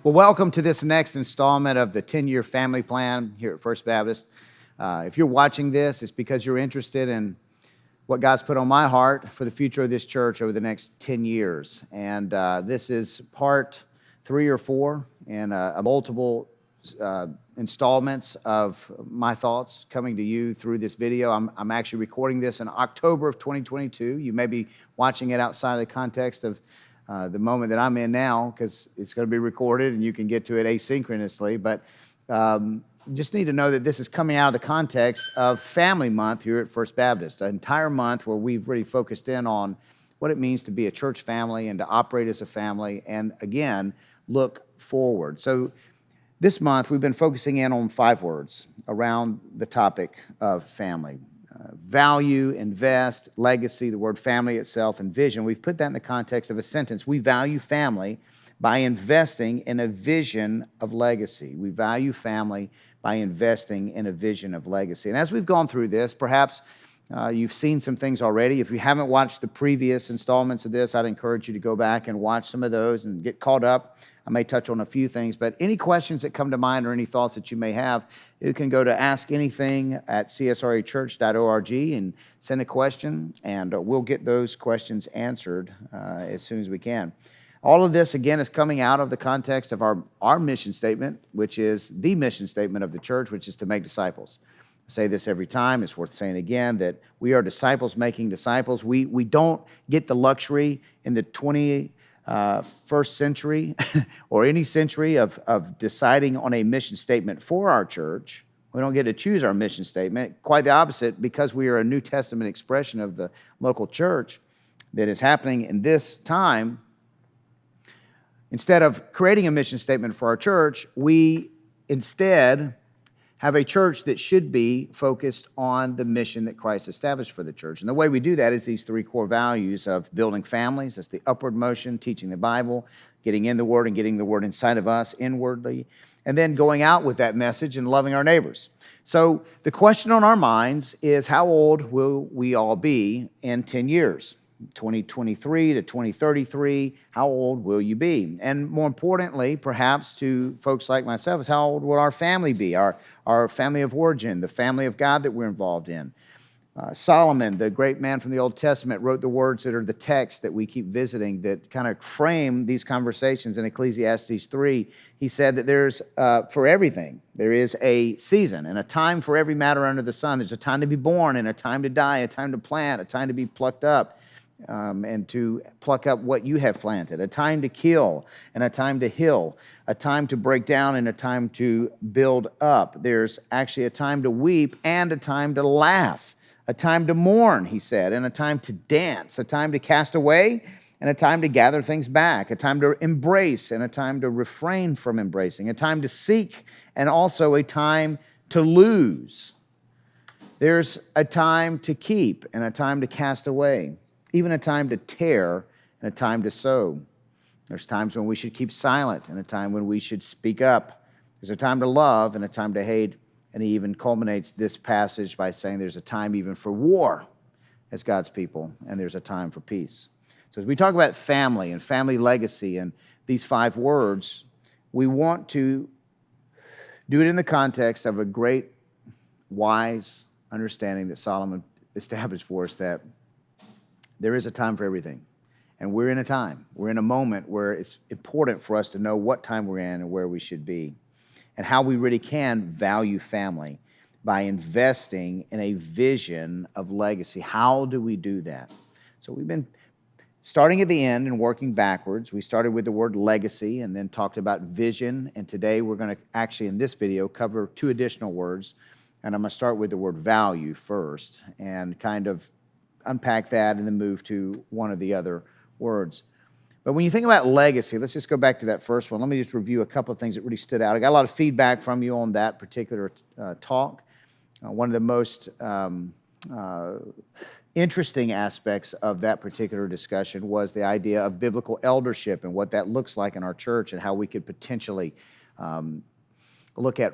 Well, welcome to this next installment of the 10-year family plan here at First Baptist. If you're watching this, it's because you're interested in what God's put on my heart for the future of this church over the next 10 years. And this is part 3 or 4 in a multiple installments of my thoughts coming to you through this video. I'm actually recording this in October of 2022. You may be watching it outside of the context of the moment that I'm in now, because it's going to be recorded and you can get to it asynchronously. But just need to know that this is coming out of the context of Family Month here at First Baptist, an entire month where we've really focused in on what it means to be a church family and to operate as a family, and again, look forward. So this month, we've been focusing in on 5 words around the topic of family. Value, invest, legacy, the word family itself, and vision. We've put that in the context of a sentence. We value family by investing in a vision of legacy. We value family by investing in a vision of legacy. And as we've gone through this, perhaps you've seen some things already. If you haven't watched the previous installments of this, I'd encourage you to go back and watch some of those and get caught up. I may touch on a few things, but any questions that come to mind or any thoughts that you may have, you can go to askanything at csrachurch.org and send a question, and we'll get those questions answered as soon as we can. All of this, again, is coming out of the context of our mission statement, which is the mission statement of the church, which is to make disciples. I say this every time. It's worth saying again that we are disciples making disciples. We don't get the luxury in the 21st century or any century of deciding on a mission statement for our church. We don't get to choose our mission statement. Quite the opposite, because we are a New Testament expression of the local church that is happening in this time. Instead of creating a mission statement for our church, we instead have a church that should be focused on the mission that Christ established for the church. And the way we do that is these 3 core values of building families. That's the upward motion, teaching the Bible, getting in the Word and getting the Word inside of us inwardly, and then going out with that message and loving our neighbors. So the question on our minds is, how old will we all be in 10 years? 2023 to 2033, how old will you be? And more importantly, perhaps to folks like myself, is how old will our family be, our family of origin, the family of God that we're involved in. Solomon, the great man from the Old Testament, wrote the words that are the text that we keep visiting that kind of frame these conversations in Ecclesiastes 3. He said that there's, for everything, there is a season and a time for every matter under the sun. There's a time to be born and a time to die, a time to plant, a time to be plucked up. And to pluck up what you have planted, a time to kill and a time to heal, a time to break down and a time to build up. There's actually a time to weep and a time to laugh, a time to mourn, he said, and a time to dance, a time to cast away and a time to gather things back, a time to embrace and a time to refrain from embracing, a time to seek and also a time to lose. There's a time to keep and a time to cast away, even a time to tear and a time to sow. There's times when we should keep silent and a time when we should speak up. There's a time to love and a time to hate. And he even culminates this passage by saying there's a time even for war as God's people, and there's a time for peace. So as we talk about family and family legacy and these 5 words, we want to do it in the context of a great, wise understanding that Solomon established for us, that there is a time for everything. And we're in a time. We're in a moment where it's important for us to know what time we're in and where we should be, and how we really can value family by investing in a vision of legacy. How do we do that? So we've been starting at the end and working backwards. We started with the word legacy and then talked about vision. And today we're going to actually, in this video, cover 2 additional words. And I'm going to start with the word value first and kind of unpack that and then move to one of the other words. But when you think about legacy, let's just go back to that first one. Let me just review a couple of things that really stood out. I got a lot of feedback from you on that particular talk. One of the most interesting aspects of that particular discussion was the idea of biblical eldership and what that looks like in our church and how we could potentially look at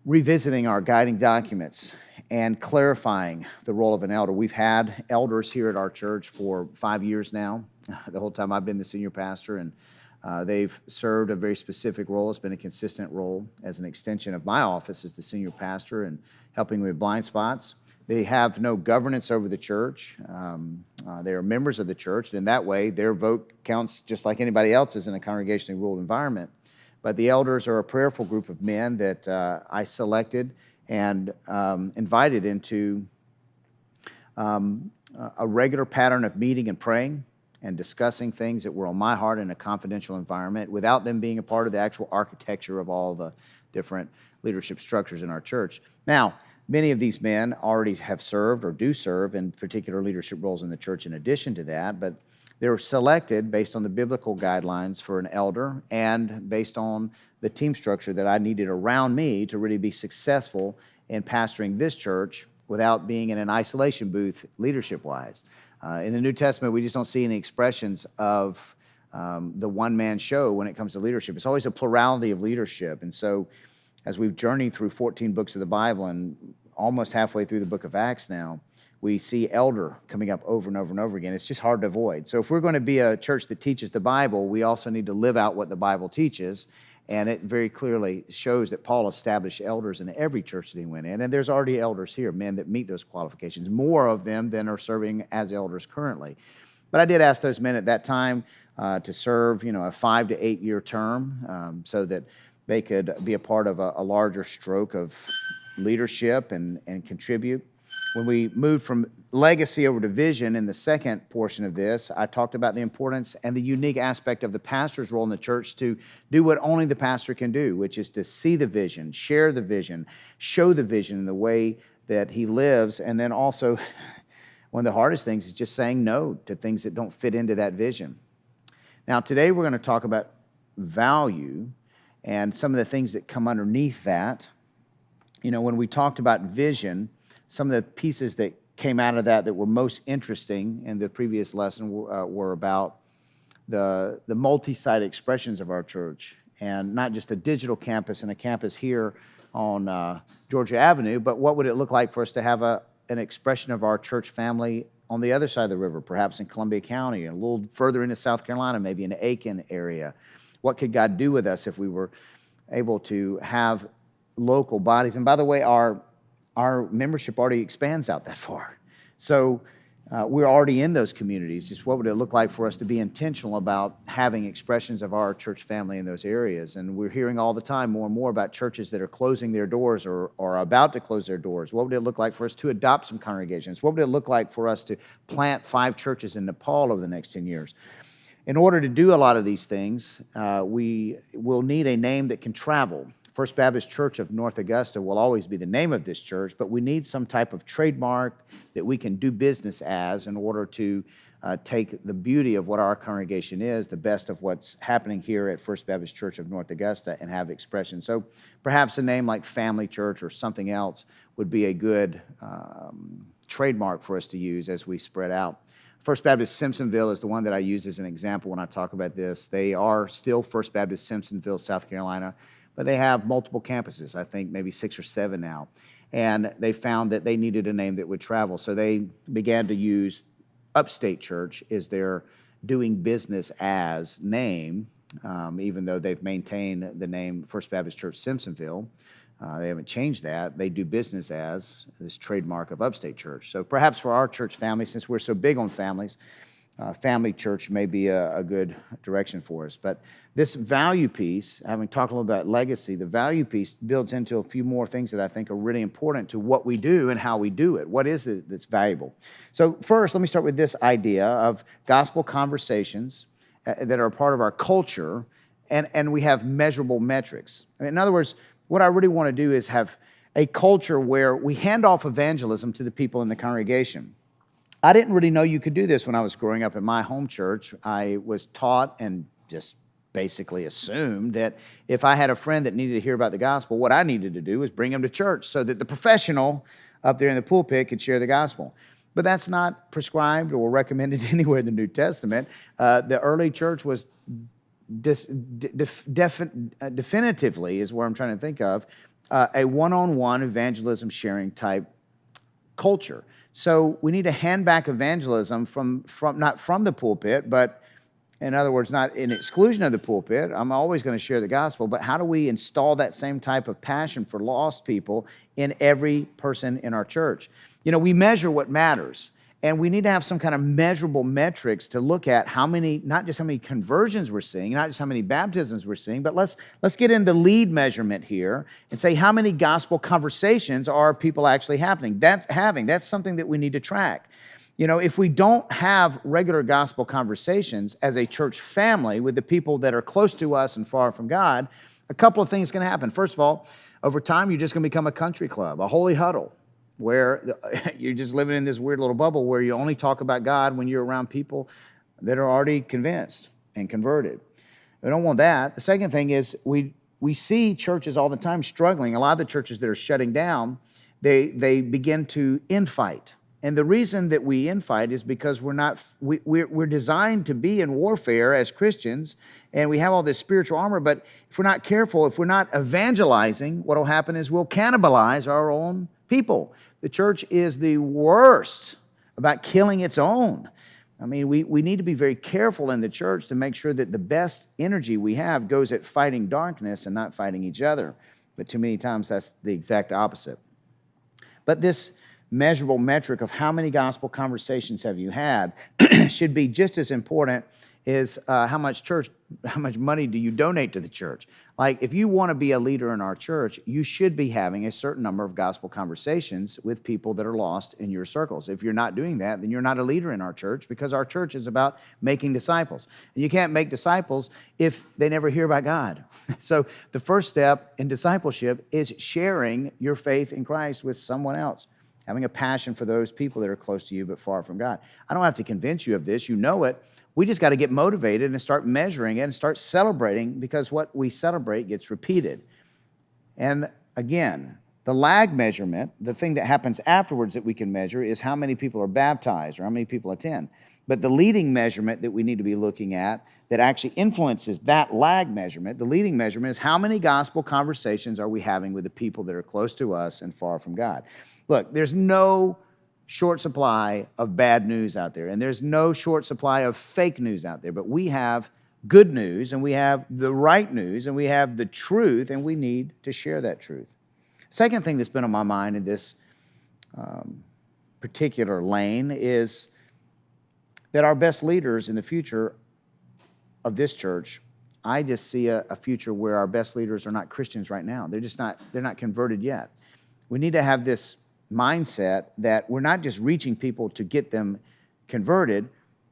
revisiting our guiding documents and clarifying the role of an elder. We've had elders here at our church for 5 years now, the whole time I've been the senior pastor, and They've served a very specific role. It's been a consistent role as an extension of my office as the senior pastor and helping with blind spots. They have no governance over the church. They are members of the church, and in that way, their vote counts just like anybody else's in a congregationally ruled environment. But the elders are a prayerful group of men that I selected and invited into a regular pattern of meeting and praying and discussing things that were on my heart in a confidential environment without them being a part of the actual architecture of all the different leadership structures in our church. Now, many of these men already have served or do serve in particular leadership roles in the church in addition to that, but they were selected based on the biblical guidelines for an elder and based on the team structure that I needed around me to really be successful in pastoring this church without being in an isolation booth leadership-wise. In the New Testament, we just don't see any expressions of the one-man show when it comes to leadership. It's always a plurality of leadership. And so as we've journeyed through 14 books of the Bible and almost halfway through the book of Acts now, we see elder coming up over and over and over again. It's just hard to avoid. So if we're going to be a church that teaches the Bible, we also need to live out what the Bible teaches. And it very clearly shows that Paul established elders in every church that he went in. And there's already elders here, men that meet those qualifications, more of them than are serving as elders currently. But I did ask those men at that time to serve, a 5 to 8 year term so that they could be a part of a larger stroke of leadership and contribute. When we moved from legacy over to vision in the second portion of this, I talked about the importance and the unique aspect of the pastor's role in the church to do what only the pastor can do, which is to see the vision, share the vision, show the vision in the way that he lives. And then also, one of the hardest things is just saying no to things that don't fit into that vision. Now, today we're going to talk about value and some of the things that come underneath that. When we talked about vision, some of the pieces that came out of that were most interesting in the previous lesson were about the multi-site expressions of our church, and not just a digital campus and a campus here on Georgia Avenue, but what would it look like for us to have an expression of our church family on the other side of the river, perhaps in Columbia County, and a little further into South Carolina, maybe in the Aiken area. What could God do with us if we were able to have local bodies? And by the way, our membership already expands out that far. So we're already in those communities. Just what would it look like for us to be intentional about having expressions of our church family in those areas? And we're hearing all the time more and more about churches that are closing their doors or are about to close their doors. What would it look like for us to adopt some congregations? What would it look like for us to plant 5 churches in Nepal over the next 10 years? In order to do a lot of these things, we will need a name that can travel. First Baptist Church of North Augusta will always be the name of this church, but we need some type of trademark that we can do business as in order to take the beauty of what our congregation is, the best of what's happening here at First Baptist Church of North Augusta, and have expression. So perhaps a name like Family Church or something else would be a good trademark for us to use as we spread out. First Baptist Simpsonville is the one that I use as an example when I talk about this. They are still First Baptist Simpsonville, South Carolina, but they have multiple campuses, I think maybe 6 or 7 now. And they found that they needed a name that would travel. So they began to use Upstate Church as their doing business as name, even though they've maintained the name First Baptist Church Simpsonville. They haven't changed that. They do business as this trademark of Upstate Church. So perhaps for our church family, since we're so big on families, Family Church may be a good direction for us. But this value piece, having talked a little about legacy, the value piece builds into a few more things that I think are really important to what we do and how we do it. What is it that's valuable? So first, let me start with this idea of gospel conversations that are a part of our culture, and we have measurable metrics. In other words, what I really want to do is have a culture where we hand off evangelism to the people in the congregation. I didn't really know you could do this when I was growing up in my home church. I was taught and just basically assumed that if I had a friend that needed to hear about the gospel, what I needed to do was bring him to church so that the professional up there in the pulpit could share the gospel. But that's not prescribed or recommended anywhere in the New Testament. The early church was definitively, is where I'm trying to think of, a one-on-one evangelism sharing type culture. So we need to hand back evangelism from not from the pulpit, but In other words, not in exclusion of the pulpit. I'm always going to share the gospel, but how do we install that same type of passion for lost people in every person in our church? You know, we measure what matters, and we need to have some kind of measurable metrics to look at how many, not just how many conversions we're seeing, not just how many baptisms we're seeing, but let's get in the lead measurement here and say how many gospel conversations are people actually having. That's something that we need to track. You know, if we don't have regular gospel conversations as a church family with the people that are close to us and far from God, a couple of things can happen. First of all, over time, you're just going to become a country club, a holy huddle, where you're just living in this weird little bubble where you only talk about God when you're around people that are already convinced and converted. We don't want that. The second thing is we see churches all the time struggling. A lot of the churches that are shutting down, they begin to infight. And the reason that we infight is because we're designed to be in warfare as Christians, and we have all this spiritual armor, but if we're not careful, if we're not evangelizing, what will happen is we'll cannibalize our own people. The church is the worst about killing its own. I mean, we need to be very careful in the church to make sure that the best energy we have goes at fighting darkness and not fighting each other. But too many times that's the exact opposite. But this measurable metric of how many gospel conversations have you had should be just as important as how much money do you donate to the church. Like, if you want to be a leader in our church, you should be having a certain number of gospel conversations with people that are lost in your circles. If you're not doing that, then you're not a leader in our church, because our church is about making disciples. And you can't make disciples if they never hear about God. So the first step in discipleship is sharing your faith in Christ with someone else, having a passion for those people that are close to you but far from God. I don't have to convince you of this. You know it. We just got to get motivated and start measuring it and start celebrating, because what we celebrate gets repeated. And again, the lag measurement, the thing that happens afterwards that we can measure, is how many people are baptized or how many people attend. But the leading measurement that we need to be looking at that actually influences that lag measurement, the leading measurement, is how many gospel conversations are we having with the people that are close to us and far from God. Look, there's no short supply of bad news out there, and there's no short supply of fake news out there, but we have good news, and we have the right news, and we have the truth, and we need to share that truth. Second thing that's been on my mind in this particular lane is that our best leaders in the future of this church, I just see a future where our best leaders are not Christians right now. They're not converted yet. We need to have this mindset that we're not just reaching people to get them converted.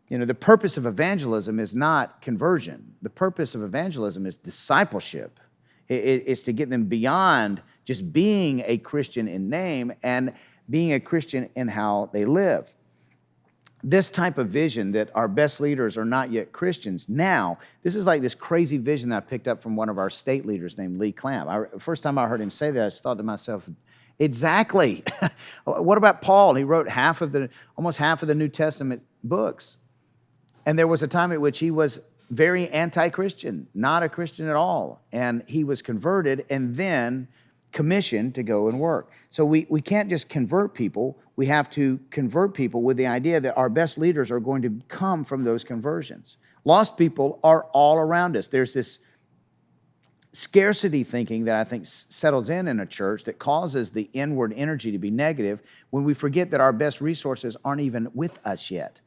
You know, the purpose of evangelism is not conversion. The purpose of evangelism is discipleship. It's to get them beyond just being a Christian in name and being a Christian in how they live. This type of vision that our best leaders are not yet Christians now, this is like this crazy vision that I picked up from one of our state leaders named Lee Clamp. First time I heard him say that, I just thought to myself, exactly. What about Paul? He wrote almost half of the New Testament books. And there was a time at which he was very anti-Christian, not a Christian at all. And he was converted and then commissioned to go and work. So we can't just convert people. We have to convert people with the idea that our best leaders are going to come from those conversions. Lost people are all around us. There's this scarcity thinking that I think settles in a church that causes the inward energy to be negative when we forget that our best resources aren't even with us yet.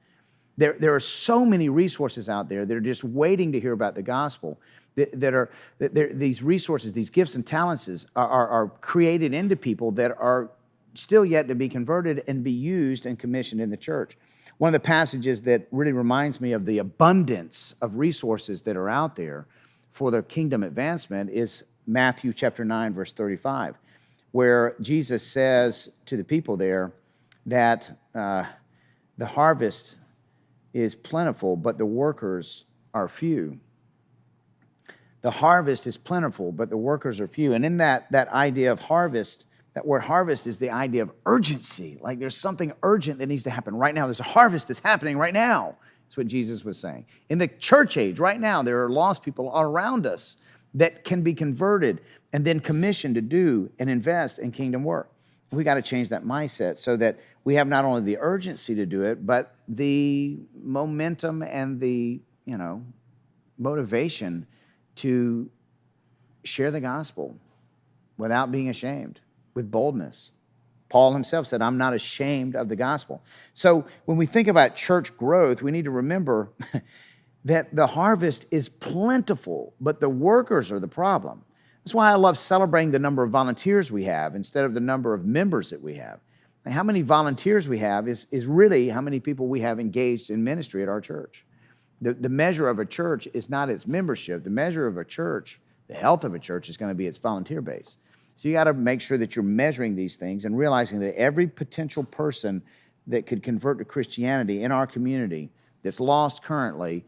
There are so many resources out there that are just waiting to hear about the gospel. These resources, these gifts and talents are created into people that are still yet to be converted and be used and commissioned in the church. One of the passages that really reminds me of the abundance of resources that are out there for the kingdom advancement is Matthew chapter 9, verse 35, where Jesus says to the people there that the harvest is plentiful, but the workers are few. The harvest is plentiful, but the workers are few. And in that idea of harvest, that word harvest is the idea of urgency. Like there's something urgent that needs to happen right now. There's a harvest that's happening right now. That's what Jesus was saying. In the church age, right now, there are lost people all around us that can be converted and then commissioned to do and invest in kingdom work. We got to change that mindset so that we have not only the urgency to do it, but the momentum and the motivation to share the gospel without being ashamed, with boldness. Paul himself said, I'm not ashamed of the gospel. So when we think about church growth, we need to remember that the harvest is plentiful, but the workers are the problem. That's why I love celebrating the number of volunteers we have instead of the number of members that we have. And how many volunteers we have is really how many people we have engaged in ministry at our church. The measure of a church is not its membership. The measure of a church, the health of a church, is going to be its volunteer base. So you got to make sure that you're measuring these things and realizing that every potential person that could convert to Christianity in our community that's lost currently,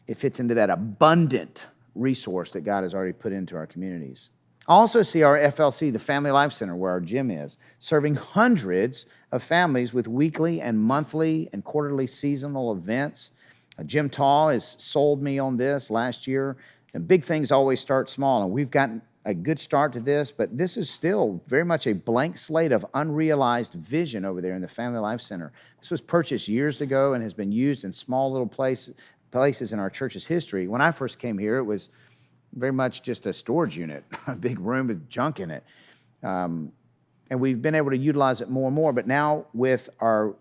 it fits into that abundant resource that God has already put into our communities. I also see our FLC, the Family Life Center, where our gym is, serving hundreds of families with weekly and monthly and quarterly seasonal events. Jim Tall has sold me on this last year. And big things always start small, and we've gotten a good start to this, but this is still very much a blank slate of unrealized vision over there in the Family Life Center. This was purchased years ago and has been used in small little places in our church's history. When I first came here, it was very much just a storage unit, a big room with junk in it. And we've been able to utilize it more and more, but now with our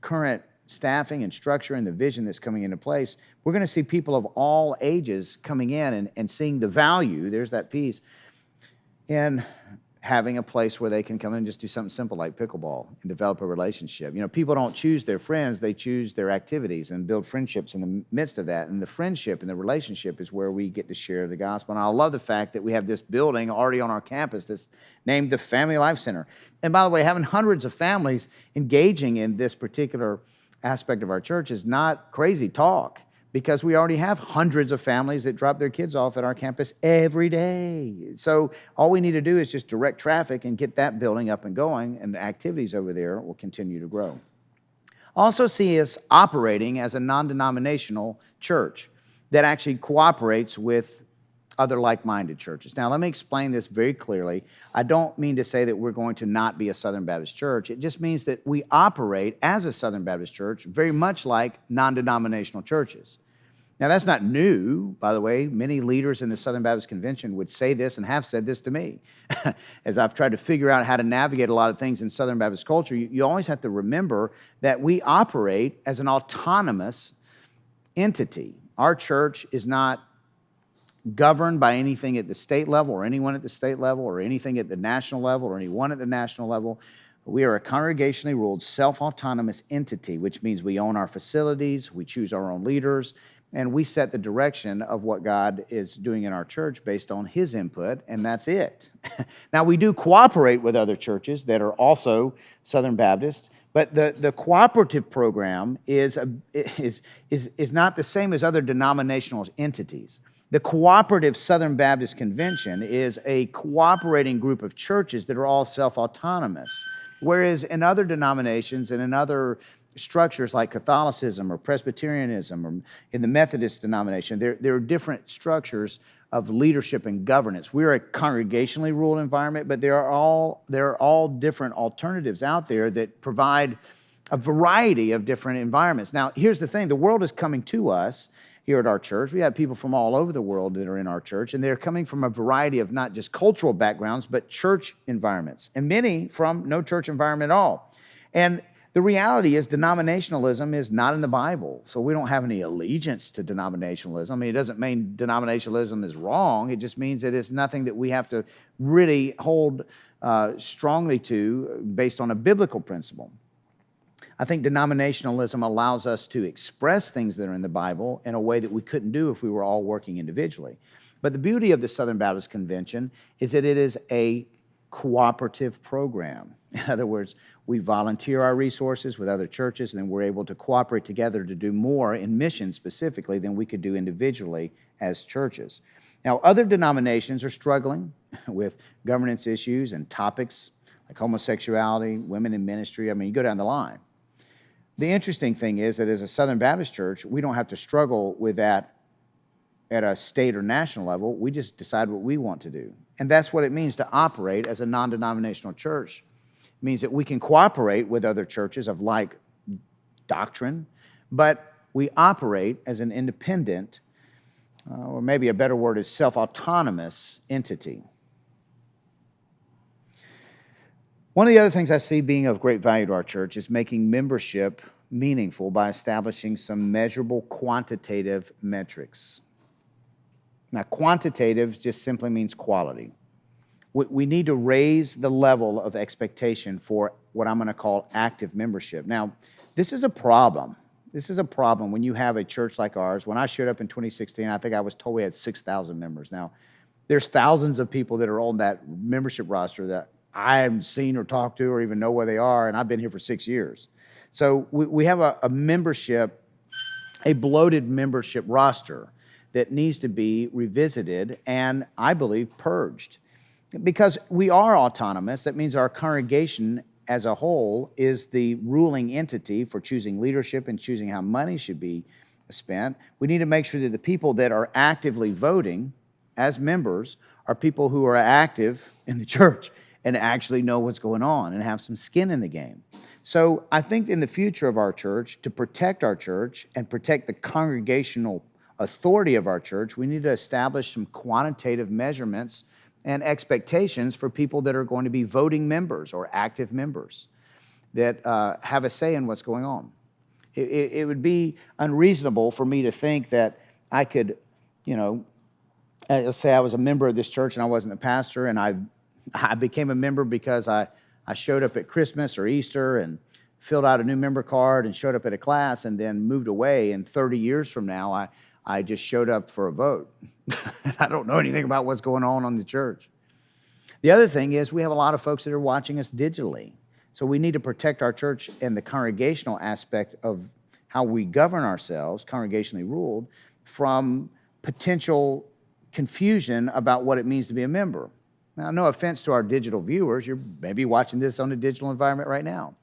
current staffing and structure and the vision that's coming into place, we're going to see people of all ages coming in and seeing the value, there's that piece, in having a place where they can come in and just do something simple like pickleball and develop a relationship. People don't choose their friends, they choose their activities and build friendships in the midst of that. And the friendship and the relationship is where we get to share the gospel. And I love the fact that we have this building already on our campus that's named the Family Life Center. And by the way, having hundreds of families engaging in this particular aspect of our church is not crazy talk, because we already have hundreds of families that drop their kids off at our campus every day. So all we need to do is just direct traffic and get that building up and going, and the activities over there will continue to grow. Also see us operating as a non-denominational church that actually cooperates with other like-minded churches. Now, let me explain this very clearly. I don't mean to say that we're going to not be a Southern Baptist church. It just means that we operate as a Southern Baptist church very much like non-denominational churches. Now, that's not new, by the way. Many leaders in the Southern Baptist Convention would say this and have said this to me. As I've tried to figure out how to navigate a lot of things in Southern Baptist culture, you always have to remember that we operate as an autonomous entity. Our church is not governed by anything at the state level or anyone at the state level or anything at the national level or anyone at the national level. We are a congregationally ruled, self-autonomous entity, which means we own our facilities, we choose our own leaders, and we set the direction of what God is doing in our church based on His input, and that's it. Now, we do cooperate with other churches that are also Southern Baptist, but the cooperative program is not the same as other denominational entities. The Cooperative Southern Baptist Convention is a cooperating group of churches that are all self-autonomous, whereas in other denominations and in other structures like Catholicism or Presbyterianism or in the Methodist denomination, there are different structures of leadership and governance. We're a congregationally ruled environment, but there are all different alternatives out there that provide a variety of different environments. Now, here's the thing. The world is coming to us here at our church. We have people from all over the world that are in our church, and they're coming from a variety of not just cultural backgrounds, but church environments, and many from no church environment at all. And the reality is denominationalism is not in the Bible, so we don't have any allegiance to denominationalism. I mean, it doesn't mean denominationalism is wrong. It just means that it's nothing that we have to really hold strongly to based on a biblical principle. I think denominationalism allows us to express things that are in the Bible in a way that we couldn't do if we were all working individually. But the beauty of the Southern Baptist Convention is that it is a cooperative program. In other words, we volunteer our resources with other churches, and then we're able to cooperate together to do more in mission specifically than we could do individually as churches. Now, other denominations are struggling with governance issues and topics like homosexuality, women in ministry. I mean, you go down the line. The interesting thing is that as a Southern Baptist church, we don't have to struggle with that at a state or national level. We just decide what we want to do. And that's what it means to operate as a non-denominational church. It means that we can cooperate with other churches of like doctrine, but we operate as an independent, or maybe a better word is self-autonomous entity. One of the other things I see being of great value to our church is making membership meaningful by establishing some measurable quantitative metrics. Now, quantitative just simply means quality. We need to raise the level of expectation for what I'm going to call active membership. Now, this is a problem. This is a problem when you have a church like ours. When I showed up in 2016, I think I was told we had 6,000 members. Now, there's thousands of people that are on that membership roster that I haven't seen or talked to or even know where they are, and I've been here for 6 years. So we have a membership, a bloated membership roster that needs to be revisited and, I believe, purged. Because we are autonomous, that means our congregation as a whole is the ruling entity for choosing leadership and choosing how money should be spent. We need to make sure that the people that are actively voting as members are people who are active in the church and actually know what's going on and have some skin in the game. So I think in the future of our church, to protect our church and protect the congregational authority of our church, we need to establish some quantitative measurements and expectations for people that are going to be voting members or active members that have a say in what's going on. It would be unreasonable for me to think that I could, let's say I was a member of this church and I wasn't a pastor, and I became a member because I showed up at Christmas or Easter and filled out a new member card and showed up at a class and then moved away, and 30 years from now, I just showed up for a vote. And I don't know anything about what's going on in the church. The other thing is we have a lot of folks that are watching us digitally. So we need to protect our church and the congregational aspect of how we govern ourselves, congregationally ruled, from potential confusion about what it means to be a member. Now, no offense to our digital viewers. You're maybe watching this on a digital environment right now.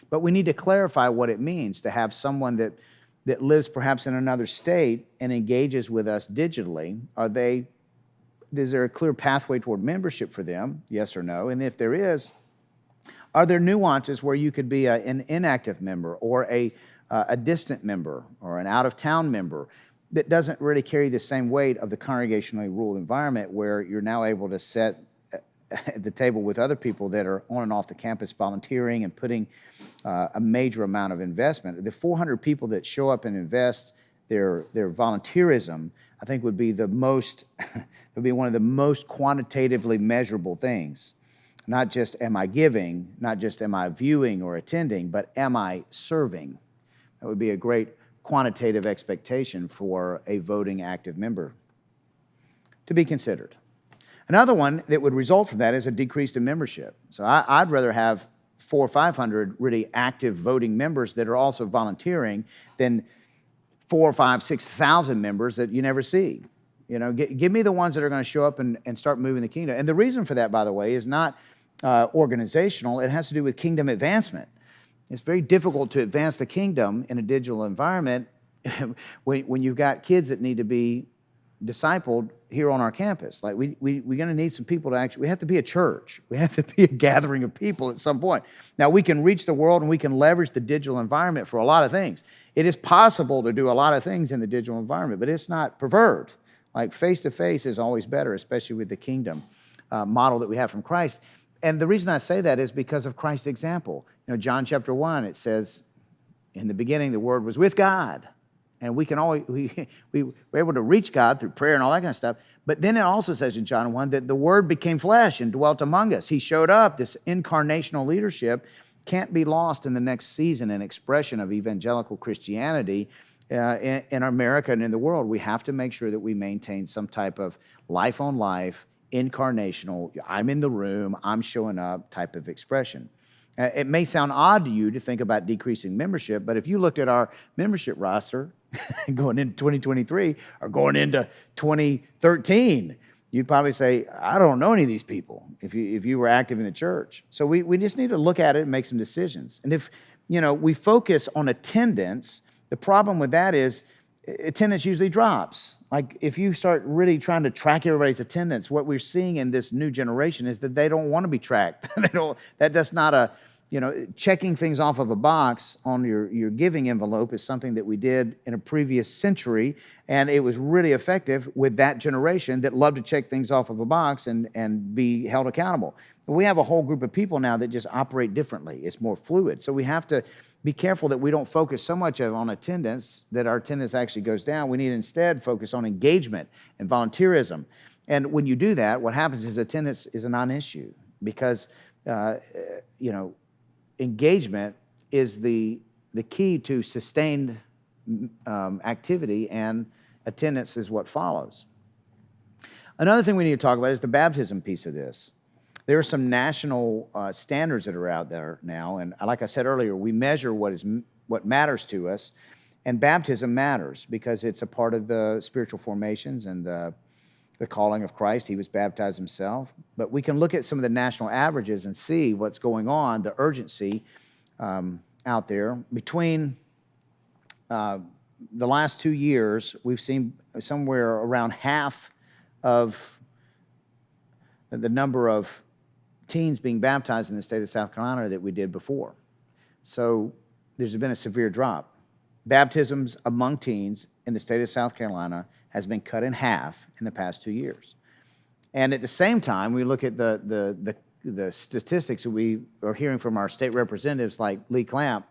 But we need to clarify what it means to have someone that lives perhaps in another state and engages with us digitally. Is there a clear pathway toward membership for them? Yes or no? And if there is, are there nuances where you could be an inactive member or a distant member or an out-of-town member that doesn't really carry the same weight of the congregationally ruled environment, where you're now able to sit at the table with other people that are on and off the campus volunteering and putting a major amount of investment? The 400 people that show up and invest their volunteerism, I think would be one of the most quantitatively measurable things. Not just am I giving, not just am I viewing or attending, but am I serving? That would be a great quantitative expectation for a voting active member to be considered. Another one that would result from that is a decrease in membership. So I'd rather have 400 or 500 really active voting members that are also volunteering than 4,000 or 5,000, 6,000 members that you never see. Give me the ones that are going to show up and start moving the kingdom. And the reason for that, by the way, is not organizational. It has to do with kingdom advancement. It's very difficult to advance the kingdom in a digital environment when you've got kids that need to be discipled here on our campus. Like we're going to need some people we have to be a church. We have to be a gathering of people at some point. Now, we can reach the world and we can leverage the digital environment for a lot of things. It is possible to do a lot of things in the digital environment, but it's not preferred. Like face-to-face is always better, especially with the kingdom model that we have from Christ. And the reason I say that is because of Christ's example. John chapter 1, it says, in the beginning, the Word was with God. And we were able to reach God through prayer and all that kind of stuff. But then it also says in John 1 that the Word became flesh and dwelt among us. He showed up. This incarnational leadership can't be lost in the next season and expression of evangelical Christianity in America and in the world. We have to make sure that we maintain some type of life-on-life, incarnational, I'm in the room, I'm showing up type of expression. It may sound odd to you to think about decreasing membership, but if you looked at our membership roster going into 2023 or going into 2013, you'd probably say, I don't know any of these people if you were active in the church. So we just need to look at it and make some decisions. And if we focus on attendance, the problem with that is attendance usually drops. Like if you start really trying to track everybody's attendance, what we're seeing in this new generation is that they don't want to be tracked. That's not checking things off of a box on your giving envelope is something that we did in a previous century, and it was really effective with that generation that loved to check things off of a box and be held accountable. We have a whole group of people now that just operate differently. It's more fluid. So we have to be careful that we don't focus so much on attendance that our attendance actually goes down. We need to instead focus on engagement and volunteerism. And when you do that, what happens is attendance is a non-issue because, engagement is the key to sustained activity, and attendance is what follows. Another thing we need to talk about is the baptism piece of this. There are some national standards that are out there now, and like I said earlier, we measure what matters to us, and baptism matters because it's a part of the spiritual formations and the calling of Christ. He was baptized himself. But we can look at some of the national averages and see what's going on, the urgency out there. Between the last 2 years, we've seen somewhere around half of the number of teens being baptized in the state of South Carolina that we did before. So there's been a severe drop. Baptisms among teens in the state of South Carolina has been cut in half in the past 2 years. And at the same time, we look at the statistics that we are hearing from our state representatives like Lee Clamp.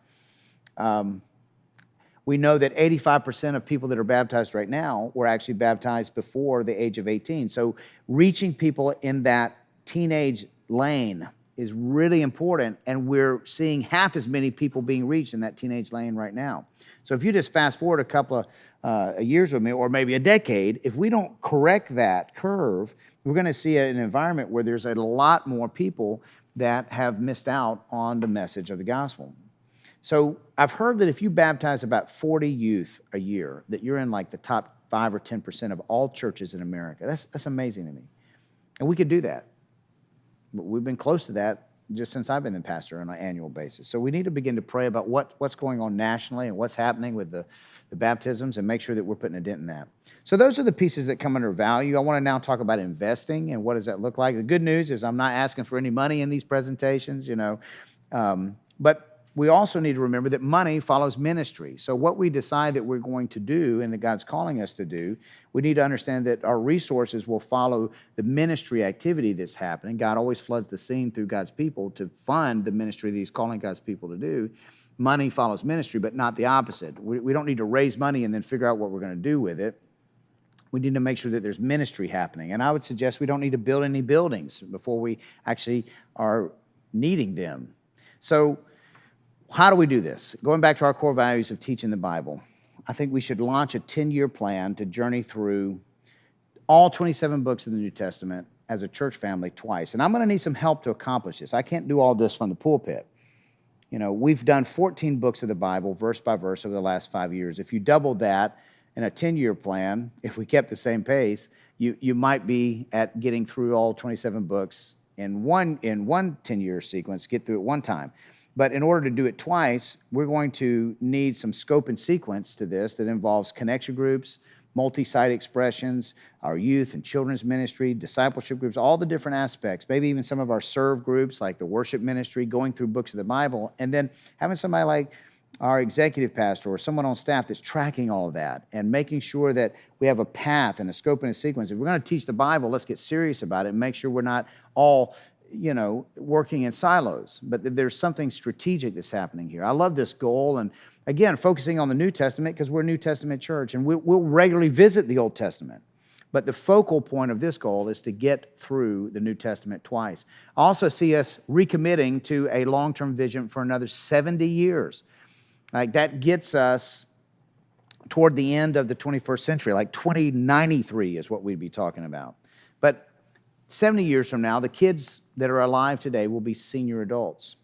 We know that 85% of people that are baptized right now were actually baptized before the age of 18. So reaching people in that teenage lane is really important, and we're seeing half as many people being reached in that teenage lane right now. So if you just fast forward a couple of years with me, or maybe a decade, if we don't correct that curve, we're going to see an environment where there's a lot more people that have missed out on the message of the gospel. So I've heard that if you baptize about 40 youth a year, that you're in like the top 5 or 10% of all churches in America. That's amazing to me. And we could do that. But we've been close to that just since I've been the pastor on an annual basis. So we need to begin to pray about what's going on nationally and what's happening with the baptisms and make sure that we're putting a dent in that. So those are the pieces that come under value. I want to now talk about investing and what does that look like. The good news is I'm not asking for any money in these presentations, but we also need to remember that money follows ministry. So what we decide that we're going to do and that God's calling us to do, we need to understand that our resources will follow the ministry activity that's happening. God always floods the scene through God's people to fund the ministry that he's calling God's people to do. Money follows ministry, but not the opposite. We don't need to raise money and then figure out what we're going to do with it. We need to make sure that there's ministry happening. And I would suggest we don't need to build any buildings before we actually are needing them. So how do we do this? Going back to our core values of teaching the Bible, I think we should launch a 10-year plan to journey through all 27 books of the New Testament as a church family twice. And I'm going to need some help to accomplish this. I can't do all this from the pulpit. We've done 14 books of the Bible, verse by verse, over the last 5 years. If you double that in a 10-year plan, if we kept the same pace, you might be at getting through all 27 books in one 10-year sequence, get through it one time. But in order to do it twice, we're going to need some scope and sequence to this that involves connection groups, multi-site expressions, our youth and children's ministry, discipleship groups, all the different aspects, maybe even some of our serve groups like the worship ministry, going through books of the Bible, and then having somebody like our executive pastor or someone on staff that's tracking all of that and making sure that we have a path and a scope and a sequence. If we're going to teach the Bible, let's get serious about it and make sure we're not all working in silos, but there's something strategic that's happening here. I love this goal, and again, focusing on the New Testament because we're a New Testament church, and we'll regularly visit the Old Testament. But the focal point of this goal is to get through the New Testament twice. I also see us recommitting to a long-term vision for another 70 years. Like that gets us toward the end of the 21st century, like 2093 is what we'd be talking about. But 70 years from now, the kids that are alive today will be senior adults.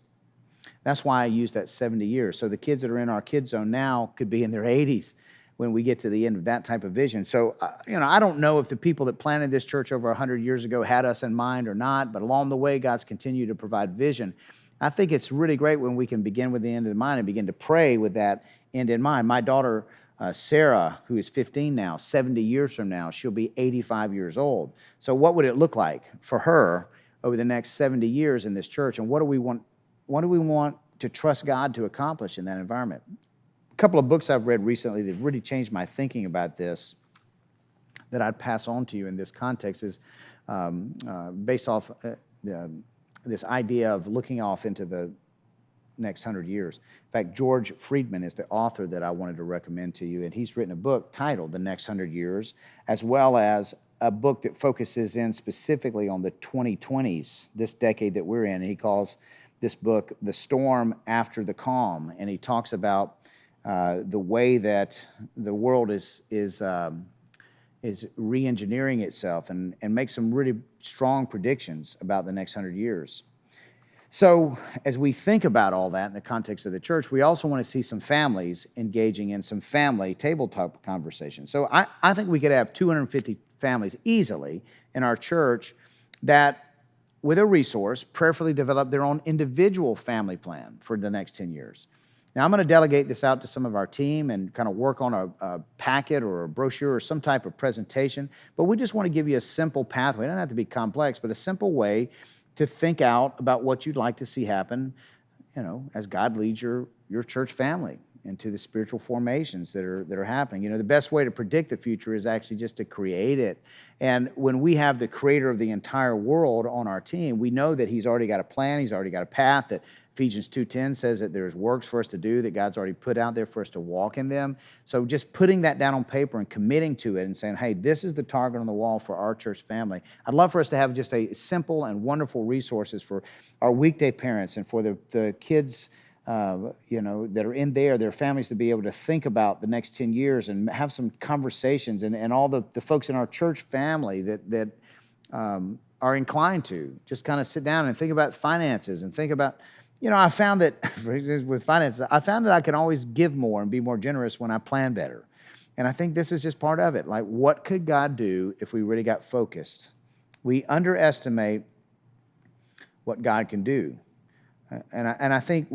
That's why I use that 70 years. So the kids that are in our kid zone now could be in their 80s when we get to the end of that type of vision. So, I don't know if the people that planted this church over 100 years ago had us in mind or not, but along the way, God's continued to provide vision. I think it's really great when we can begin with the end in mind and begin to pray with that end in mind. My daughter, Sarah, who is 15 now, 70 years from now, she'll be 85 years old. So what would it look like for her over the next 70 years in this church? And what do we want what do we want to trust God to accomplish in that environment? A couple of books I've read recently that really changed my thinking about this that I'd pass on to you in this context is based off this idea of looking off into the next 100 years. In fact, George Friedman is the author that I wanted to recommend to you, and he's written a book titled The Next 100 Years, as well as a book that focuses in specifically on the 2020s, this decade that we're in, and he calls this book The Storm After the Calm, and he talks about the way that the world is re-engineering itself and makes some really strong predictions about the next 100 years. So as we think about all that in the context of the church, we also want to see some families engaging in some family tabletop conversations. So I think we could have 250 families easily in our church that, with a resource, prayerfully develop their own individual family plan for the next 10 years. Now, I'm going to delegate this out to some of our team and kind of work on a packet or a brochure or some type of presentation, but we just want to give you a simple pathway. It doesn't have to be complex, but a simple way to think out about what you'd like to see happen, as God leads your church family into the spiritual formations that are happening. The best way to predict the future is actually just to create it. And when we have the creator of the entire world on our team, we know that he's already got a plan, he's already got a path, that Ephesians 2:10 says that there's works for us to do that God's already put out there for us to walk in them. So just putting that down on paper and committing to it and saying, hey, this is the target on the wall for our church family. I'd love for us to have just a simple and wonderful resources for our weekday parents and for the kids that are in their families to be able to think about the next 10 years and have some conversations and all the folks in our church family that are inclined to just kind of sit down and think about finances and think about, I found that with finances, I found that I can always give more and be more generous when I plan better. And I think this is just part of it. Like, what could God do if we really got focused? We underestimate what God can do. And I think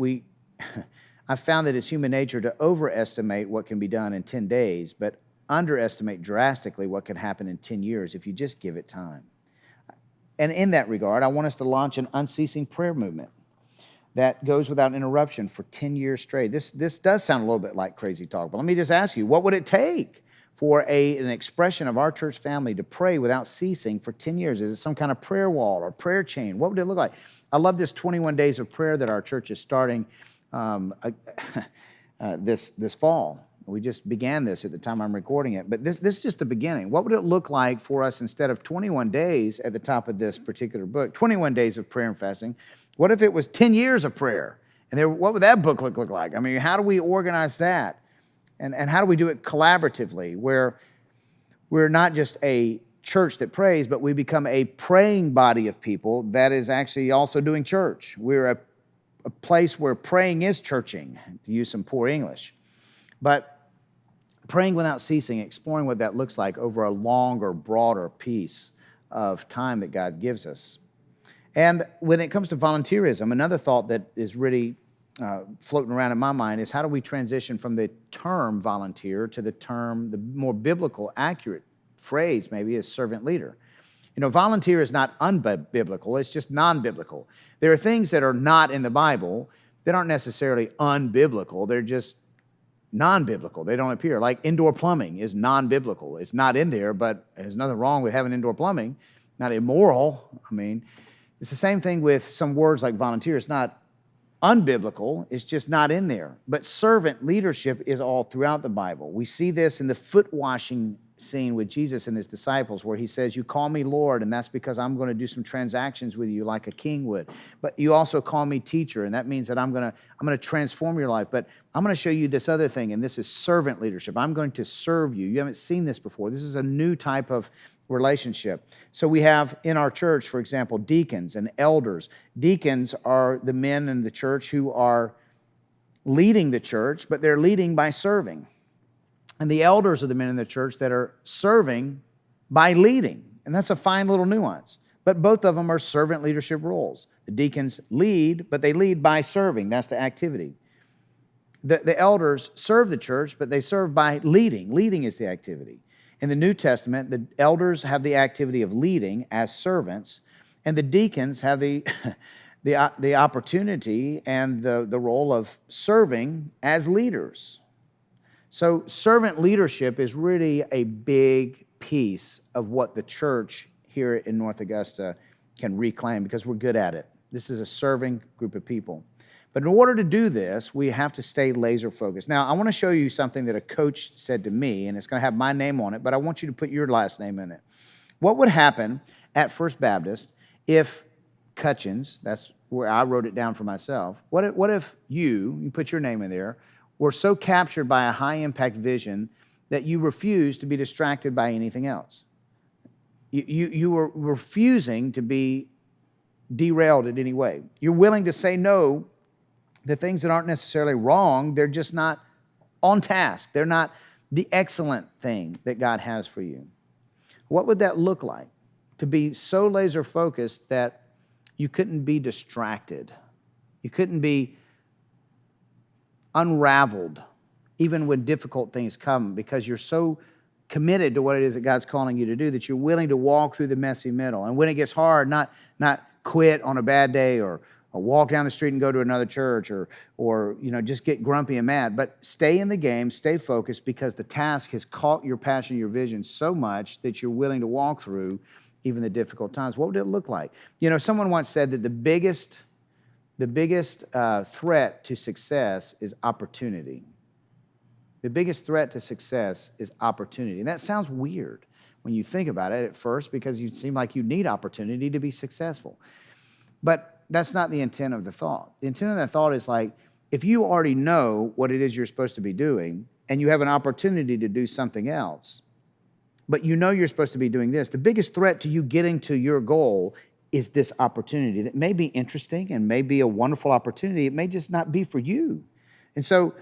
I found that it's human nature to overestimate what can be done in 10 days, but underestimate drastically what can happen in 10 years if you just give it time. And in that regard, I want us to launch an unceasing prayer movement that goes without interruption for 10 years straight. This does sound a little bit like crazy talk, but let me just ask you, what would it take for an expression of our church family to pray without ceasing for 10 years? Is it some kind of prayer wall or prayer chain? What would it look like? I love this 21 days of prayer that our church is starting this fall. We just began this at the time I'm recording it, but this is just the beginning. What would it look like for us, instead of 21 days at the top of this particular book, 21 days of prayer and fasting? What if it was 10 years of prayer? And what would that book look like? I mean, how do we organize that? And how do we do it collaboratively, where we're not just a church that prays, but we become a praying body of people that is actually also doing church. We're a place where praying is churching, to use some poor English. But praying without ceasing, exploring what that looks like over a longer, broader piece of time that God gives us. And when it comes to volunteerism, another thought that is really floating around in my mind is, how do we transition from the term volunteer to the more biblical, accurate phrase maybe is servant leader? Volunteer is not unbiblical, it's just non-biblical. There are things that are not in the Bible that aren't necessarily unbiblical, they're just non-biblical. They don't appear. Like indoor plumbing is non-biblical. It's not in there, but there's nothing wrong with having indoor plumbing. Not immoral. I mean, it's the same thing with some words like volunteer. It's not unbiblical. It's just not in there. But servant leadership is all throughout the Bible. We see this in the foot washing scene with Jesus and his disciples, where he says, you call me Lord, and that's because I'm going to do some transactions with you like a king would. But you also call me teacher, and that means that I'm going to transform your life. But I'm going to show you this other thing, and this is servant leadership. I'm going to serve you. You haven't seen this before. This is a new type of relationship. So we have in our church, for example, deacons and elders. Deacons are the men in the church who are leading the church, but they're leading by serving. And the elders are the men in the church that are serving by leading. And that's a fine little nuance. But both of them are servant leadership roles. The deacons lead, but they lead by serving. That's the activity. The elders serve the church, but they serve by leading. Leading is the activity. In the New Testament, the elders have the activity of leading as servants, and the deacons have the the opportunity and the role of serving as leaders. So servant leadership is really a big piece of what the church here in North Augusta can reclaim because we're good at it. This is a serving group of people. But in order to do this, we have to stay laser focused. Now, I want to show you something that a coach said to me, and it's going to have my name on it, but I want you to put your last name in it. What would happen at First Baptist if Cutchins, that's where I wrote it down for myself, what if you put your name in there, were so captured by a high-impact vision that you refused to be distracted by anything else? You were refusing to be derailed in any way. You're willing to say no to things that aren't necessarily wrong. They're just not on task. They're not the excellent thing that God has for you. What would that look like? To be so laser focused that you couldn't be distracted. You couldn't be unraveled even when difficult things come because you're so committed to what it is that God's calling you to do that you're willing to walk through the messy middle. And when it gets hard, not quit on a bad day or walk down the street and go to another church or just get grumpy and mad, but stay in the game, stay focused because the task has caught your passion, your vision so much that you're willing to walk through even the difficult times. What would it look like? Someone once said that the biggest threat to success is opportunity. The biggest threat to success is opportunity. And that sounds weird when you think about it at first because you seem like you need opportunity to be successful. But that's not the intent of the thought. The intent of that thought is like, if you already know what it is you're supposed to be doing and you have an opportunity to do something else, but you know you're supposed to be doing this, the biggest threat to you getting to your goal is this opportunity that may be interesting and may be a wonderful opportunity. It may just not be for you. And so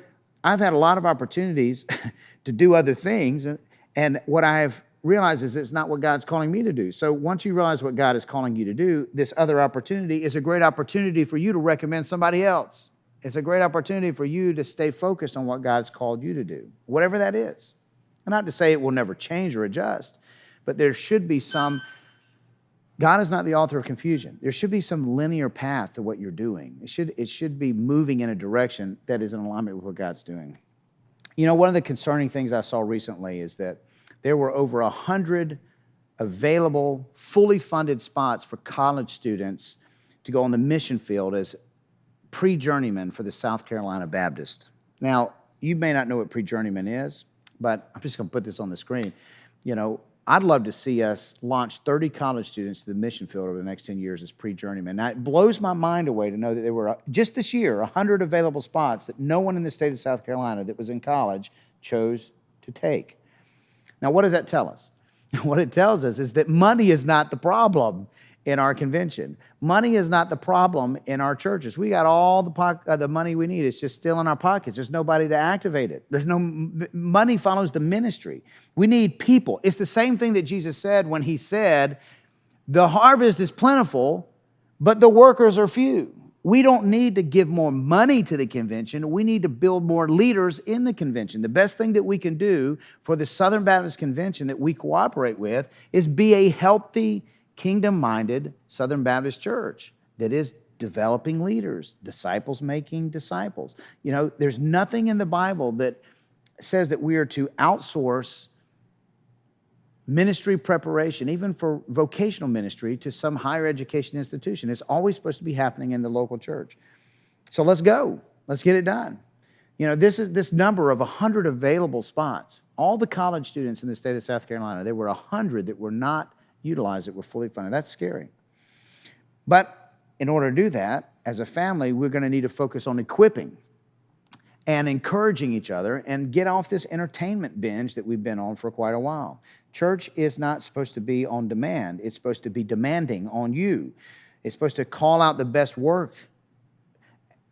I've had a lot of opportunities to do other things, and what I've realized is it's not what God's calling me to do. So once you realize what God is calling you to do, this other opportunity is a great opportunity for you to recommend somebody else. It's a great opportunity for you to stay focused on what God's called you to do, whatever that is. And not to say it will never change or adjust, but there should be some, God is not the author of confusion. There should be some linear path to what you're doing. It should be moving in a direction that is in alignment with what God's doing. One of the concerning things I saw recently is that there were over 100 available, fully funded spots for college students to go on the mission field as pre-journeymen for the South Carolina Baptist. Now, you may not know what pre-journeyman is, but I'm just going to put this on the screen. I'd love to see us launch 30 college students to the mission field over the next 10 years as pre-journeymen. Now, it blows my mind away to know that there were, just this year, 100 available spots that no one in the state of South Carolina that was in college chose to take. Now, what does that tell us? What it tells us is that money is not the problem in our convention. Money is not the problem in our churches. We got all the money we need. It's just still in our pockets. There's nobody to activate it. Money follows the ministry. We need people. It's the same thing that Jesus said when he said, the harvest is plentiful, but the workers are few. We don't need to give more money to the convention. We need to build more leaders in the convention. The best thing that we can do for the Southern Baptist Convention that we cooperate with is be a healthy, kingdom-minded Southern Baptist church that is developing leaders, disciples making disciples. There's nothing in the Bible that says that we are to outsource ministry preparation, even for vocational ministry, to some higher education institution. It's always supposed to be happening in the local church. So let's go. Let's get it done. This number of 100 available spots, all the college students in the state of South Carolina, there were 100 that were not utilized, that were fully funded. That's scary. But in order to do that, as a family, we're going to need to focus on equipping and encouraging each other and get off this entertainment binge that we've been on for quite a while. Church is not supposed to be on demand. It's supposed to be demanding on you. It's supposed to call out the best work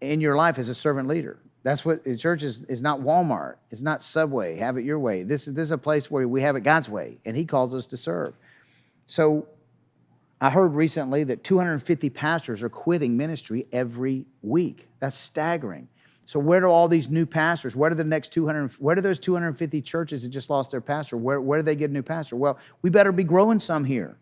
in your life as a servant leader. That's what the church is not Walmart. It's not Subway. Have it your way. This is a place where we have it God's way, and he calls us to serve. So I heard recently that 250 pastors are quitting ministry every week. That's staggering. So where do all these new pastors, where do those 250 churches that just lost their pastor, where do they get a new pastor? Well, we better be growing some here.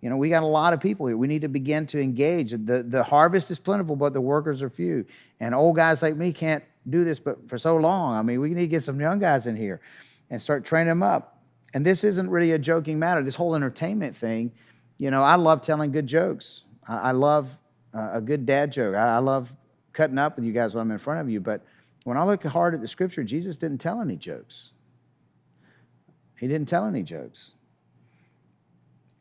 You know, we got a lot of people here. We need to begin to engage. The harvest is plentiful, but the workers are few. And old guys like me can't do this but for so long. I mean, we need to get some young guys in here and start training them up. And this isn't really a joking matter. This whole entertainment thing, you know, I love telling good jokes. I love a good dad joke. I love cutting up with you guys when I'm in front of you. But when I look hard at the scripture, Jesus didn't tell any jokes. He didn't tell any jokes.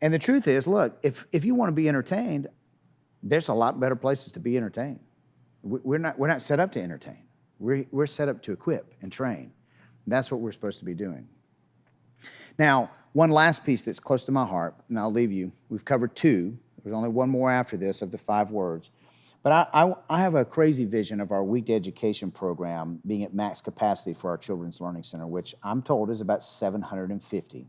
And the truth is, look, if you want to be entertained, there's a lot better places to be entertained. We're not set up to entertain. We're set up to equip and train. That's what we're supposed to be doing. Now, one last piece that's close to my heart, and I'll leave you. We've covered 2. There's only one more after this of the 5 words. But I have a crazy vision of our weekday education program being at max capacity for our Children's Learning Center, which I'm told is about 750.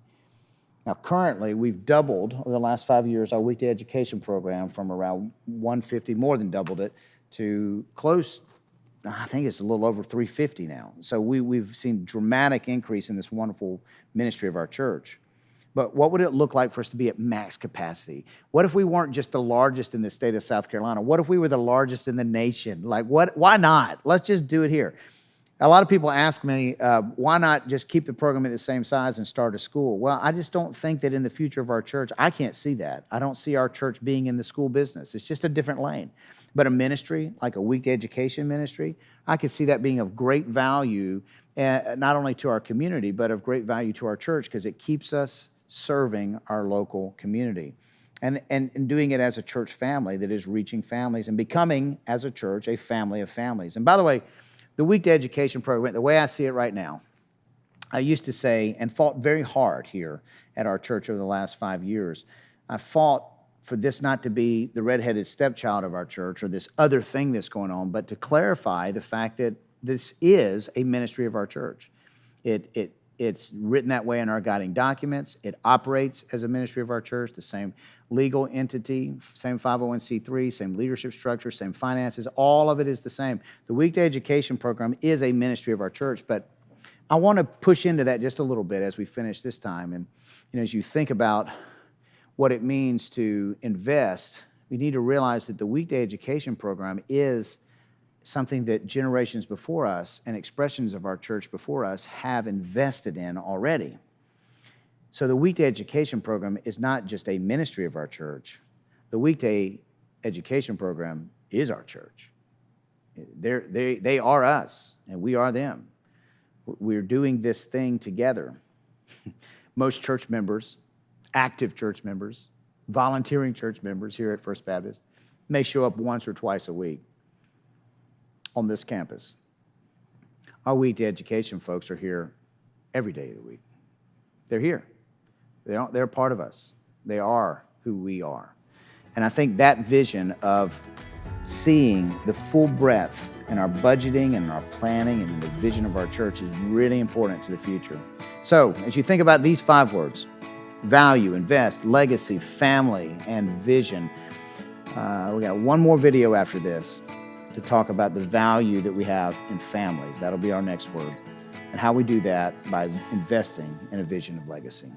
Now, currently, we've doubled over the last 5 years our weekday education program from around 150, more than doubled it, to close, I think it's a little over 350 now. So we've seen dramatic increase in this wonderful ministry of our church. But what would it look like for us to be at max capacity? What if we weren't just the largest in the state of South Carolina? What if we were the largest in the nation? Like, why not? Let's just do it here. A lot of people ask me, why not just keep the program at the same size and start a school? Well, I just don't think that in the future of our church, I can't see that. I don't see our church being in the school business. It's just a different lane. But a ministry, like a weekday education ministry, I could see that being of great value, not only to our community, but of great value to our church, because it keeps us serving our local community. And doing it as a church family that is reaching families and becoming, as a church, a family of families. And by the way, the weekday education program, the way I see it right now, I used to say and fought very hard here at our church over the last 5 years. I fought for this not to be the redheaded stepchild of our church or this other thing that's going on, but to clarify the fact that this is a ministry of our church. It's written that way in our guiding documents. It operates as a ministry of our church, the same legal entity, same 501c3, same leadership structure, same finances. All of it is the same. The weekday education program is a ministry of our church, but I want to push into that just a little bit as we finish this time. And as you think about what it means to invest, we need to realize that the weekday education program is something that generations before us and expressions of our church before us have invested in already. So the weekday education program is not just a ministry of our church. The weekday education program is our church. They are us, and we are them. We're doing this thing together. Most church members, active church members, volunteering church members here at First Baptist may show up once or twice a week on this campus. Our weekday education folks are here every day of the week. They're here. They're part of us. They are who we are. And I think that vision of seeing the full breadth in our budgeting and our planning and the vision of our church is really important to the future. So as you think about these 5 words, value, invest, legacy, family, and vision, we got one more video after this to talk about the value that we have in families. That'll be our next word. And how we do that by investing in a vision of legacy.